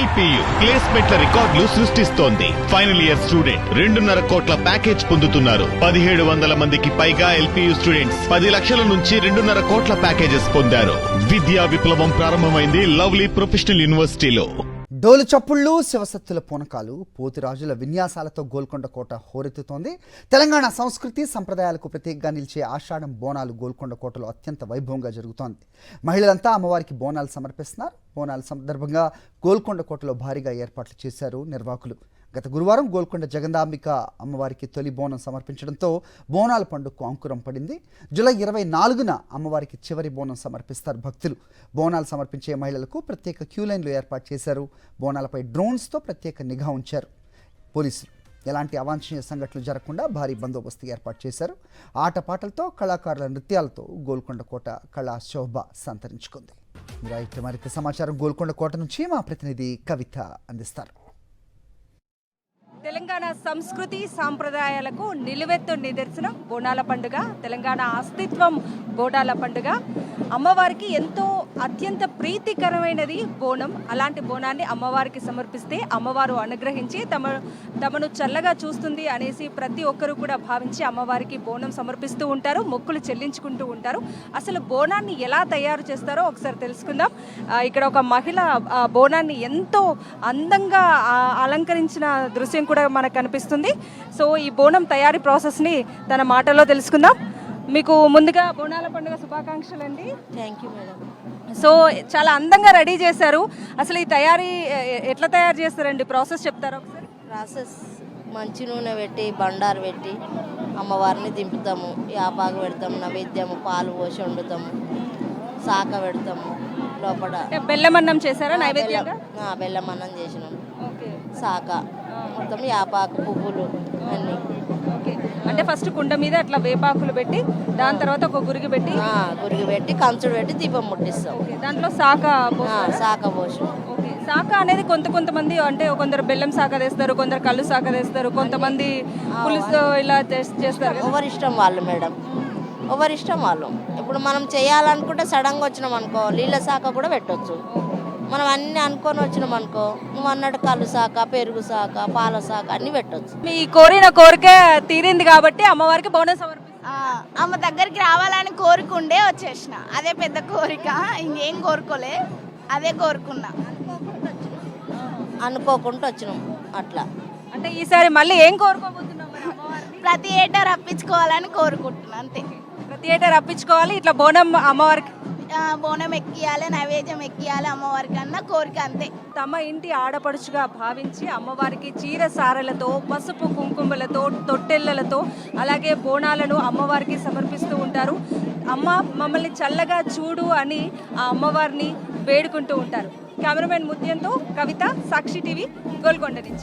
LPU ప్లేస్మెంట్ల రికార్డులు సృష్టిస్తోంది. Final year student 2.5 కోట్ల ప్యాకేజ్ పొందుతున్నారు. 1700 మందికి పైగా ఎల్పియు స్టూడెంట్స్ 10 లక్షల నుంచి 2.5 కోట్ల ప్యాకేజెస్ పొందారు. విద్యా విప్లవం ప్రారంభమైంది లవ్లీ ప్రొఫెషనల్ యూనివర్సిటీలో. డోలు చప్పుళ్ళు, శివసత్తుల పూనకాలు, పోతురాజుల విన్యాసాలతో గోల్కొండ కోట హోరెత్తుతోంది. తెలంగాణ సంస్కృతి సంప్రదాయాలకు ప్రతీకగా నిలిచే ఆషాఢం బోనాలు గోల్కొండ కోటలో అత్యంత వైభవంగా జరుగుతోంది. మహిళలంతా అమ్మవారికి బోనాలు సమర్పిస్తున్నారు. బోనాల సందర్భంగా గోల్కొండ కోటలో భారీగా ఏర్పాట్లు చేశారు నిర్వాహకులు. గత గురువారం గోల్కొండ జగదాంబిక అమ్మవారికి తొలి బోనం సమర్పించడంతో బోనాల పండుగకు అంకురం పడింది. జూలై 24న అమ్మవారికి చివరి బోనం సమర్పిస్తారు భక్తులు. బోనాలు సమర్పించే మహిళలకు ప్రత్యేక క్యూ లైన్లు ఏర్పాటు చేశారు. బోనాలపై డ్రోన్స్తో ప్రత్యేక నిఘా ఉంచారు పోలీసులు. ఎలాంటి అవాంఛనీయ సంఘటనలు జరగకుండా భారీ బందోబస్తు ఏర్పాటు చేశారు. ఆటపాటలతో, కళాకారుల నృత్యాలతో గోల్కొండ కోట కళా శోభ సంతరించుకుంది. మరింత సమాచారం గోల్కొండ కోట నుంచి మా ప్రతినిధి కవిత అందిస్తారు. తెలంగాణ సంస్కృతి సాంప్రదాయాలకు నిలువెత్తు నిదర్శనం బోనాల పండుగ. తెలంగాణ అస్తిత్వం బోనాల పండుగ. అమ్మవారికి ఎంతో అత్యంత ప్రీతికరమైనది బోనం. అలాంటి బోనాన్ని అమ్మవారికి సమర్పిస్తే అమ్మవారు అనుగ్రహించి తమను చల్లగా చూస్తుంది అనేసి ప్రతి ఒక్కరూ కూడా భావించి అమ్మవారికి బోనం సమర్పిస్తూ ఉంటారు, మొక్కులు చెల్లించుకుంటూ ఉంటారు. అసలు బోనాన్ని ఎలా తయారు చేస్తారో ఒకసారి తెలుసుకుందాం. ఇక్కడ ఒక మహిళ బోనాన్ని ఎంతో అందంగా అలంకరించిన దృశ్యం కూడా మనకు కనిపిస్తుంది. సో ఈ బోనం తయారీ ప్రాసెస్ని తన మాటల్లో తెలుసుకుందాం. మీకు ముందుగా బోనాల పండుగ శుభాకాంక్షలు అండి. Thank you madam. సో చాలా అందంగా రెడీ చేశారు. అసలు ఈ తయారీ ఎట్లా తయారు చేస్తారండి, ప్రాసెస్ చెప్తారా ఒకసారి? ప్రాసెస్ మంచి నూనె పెట్టి బండారు పెట్టి అమ్మవారిని దింపుతాము, యాపాకు పెడతాము, నైవేద్యము పాలు పోసి వండుతాము, శాఖ పెడతాము. లోపల బెల్లం అన్నం చేశారా నైవేద్యంగా? బెల్లం అన్నం చేసినాము, శాఖ మొత్తం యాపాకు పువ్వులు అన్నీ. అంటే ఫస్ట్ కుండ మీద అట్లా వేపాకులు పెట్టి దాని తర్వాత ఒక గురిగి పెట్టి కంచుడు పెట్టి దీపం ముట్టిస్తాం. దాంట్లో శాఖ పోసి. శాఖ అనేది కొంతమంది అంటే కొందరు బెల్లం శాఖ వేస్తారు, కొందరు కళ్ళు శాఖ వేస్తారు, కొంతమంది పులుసు ఇలా చేస్తారు. ఎవరిష్టం వాళ్ళు మేడం, ఎవరిష్టం వాళ్ళు. ఇప్పుడు మనం చేయాలనుకుంటే సడన్గా వచ్చినాం అనుకో నీళ్ళ శాఖ కూడా పెట్టవచ్చు. మనం అన్ని అనుకొని వచ్చినాం అనుకో నువ్వు అన్నట్టు కళ్ళు శాఖ, పెరుగు శాఖ, పాల శాఖ అన్ని పెట్టవచ్చు. మీ కోరిన కోరిక తీరింది కాబట్టి అమ్మవారికి బోనం అమ్మ దగ్గరికి రావాలని కోరుకుండే వచ్చేసిన. అదే పెద్ద కోరిక, ఇంకేం కోరుకోలే, అదే కోరుకున్నా. అనుకోకుండా వచ్చినాం అట్లా. అంటే ఈసారి మళ్ళీ ఏం కోరుకోబోతున్నాం? ప్రతి ఏటా రప్పించుకోవాలని కోరుకుంటున్నా అంతే. ప్రతి ఏటా రప్పించుకోవాలి, ఇట్లా బోనం అమ్మవారికి బోనం ఎక్కియాలి, నైవేద్యం ఎక్కియాలి అమ్మవారికి అన్న కోరిక అంతే. తమ ఇంటి ఆడపడుచుగా భావించి అమ్మవారికి చీర సారెలతో, పసుపు కుంకుమలతో, తొట్టెళ్లతో అలాగే బోనాలను అమ్మవారికి సమర్పిస్తూ ఉంటారు. అమ్మ మమ్మల్ని చల్లగా చూడు అని ఆ అమ్మవారిని వేడుకుంటూ ఉంటారు. కెమెరామెన్ ముత్యంతో కవిత, సాక్షి టీవీ, గోల్కొండ నుంచి.